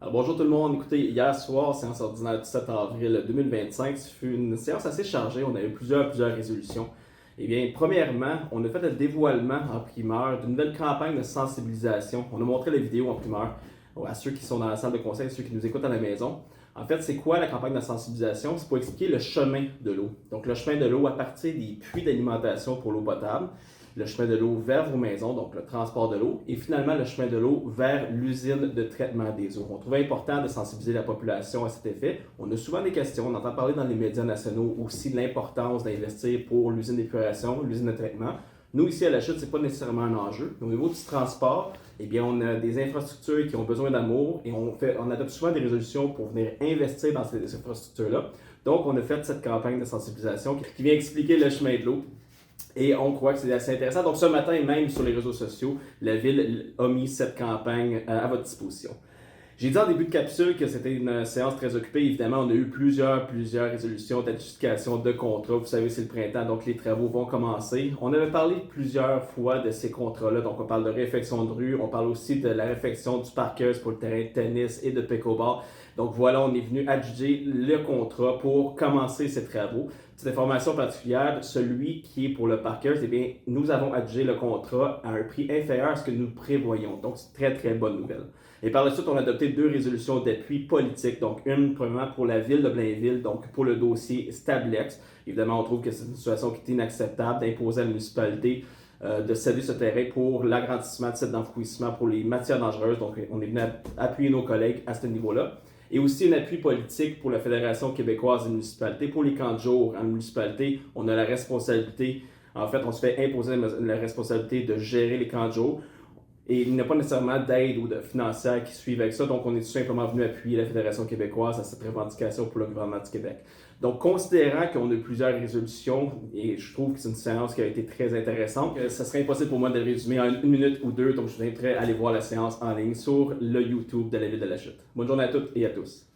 Alors, bonjour tout le monde. Écoutez, hier soir, séance ordinaire du 7 avril 2025, ce fut une séance assez chargée. On a eu plusieurs résolutions. Eh bien, premièrement, on a fait le dévoilement en primeur d'une nouvelle campagne de sensibilisation. On a montré la vidéo en primeur à ceux qui sont dans la salle de conseil, ceux qui nous écoutent à la maison. En fait, c'est quoi la campagne de sensibilisation? C'est pour expliquer le chemin de l'eau. Donc, le chemin de l'eau à partir des puits d'alimentation pour l'eau potable, le chemin de l'eau vers vos maisons, donc le transport de l'eau, et finalement le chemin de l'eau vers l'usine de traitement des eaux. On trouvait important de sensibiliser la population à cet effet. On a souvent des questions, on entend parler dans les médias nationaux aussi de l'importance d'investir pour l'usine d'épuration, l'usine de traitement. Nous, ici à la Chute, ce n'est pas nécessairement un enjeu. Au niveau du transport, eh bien, on a des infrastructures qui ont besoin d'amour et on adopte souvent des résolutions pour venir investir dans ces infrastructures-là. Donc, on a fait cette campagne de sensibilisation qui vient expliquer le chemin de l'eau. Et on croit que c'est assez intéressant. Donc, ce matin, même sur les réseaux sociaux, la Ville a mis cette campagne à votre disposition. J'ai dit en début de capsule que c'était une séance très occupée. Évidemment, on a eu plusieurs résolutions d'adjudication de contrats. Vous savez, c'est le printemps, donc les travaux vont commencer. On avait parlé plusieurs fois de ces contrats-là. Donc, on parle de réfection de rue. On parle aussi de la réfection du parkeuse pour le terrain de tennis et de pickleball. Donc, voilà, on est venu adjuger le contrat pour commencer ces travaux. Petite information particulière, celui qui est pour le parkeuse, eh bien, nous avons adjugé le contrat à un prix inférieur à ce que nous prévoyons. Donc, c'est une très bonne nouvelle. Et par la suite, on a adopté deux résolutions d'appui politique. Donc, une, premièrement, pour la ville de Blainville, donc pour le dossier Stablex. Évidemment, on trouve que c'est une situation qui est inacceptable d'imposer à la municipalité de céder ce terrain pour l'agrandissement de sites d'enfouissement pour les matières dangereuses. Donc, on est venu appuyer nos collègues à ce niveau-là. Et aussi un appui politique pour la Fédération québécoise des municipalités. Pour les camps de jour en municipalité, on a la responsabilité, en fait, on se fait imposer la responsabilité de gérer les camps de jour. Et il n'y a pas nécessairement d'aide ou de financière qui suivent avec ça. Donc, on est tout simplement venu appuyer la Fédération québécoise à cette revendication pour le gouvernement du Québec. Donc, considérant qu'on a eu plusieurs résolutions, et je trouve que c'est une séance qui a été très intéressante, ça serait impossible pour moi de le résumer en une minute ou deux. Donc, je vous inviterai à aller voir la séance en ligne sur le YouTube de la Ville de la Chute. Bonne journée à toutes et à tous.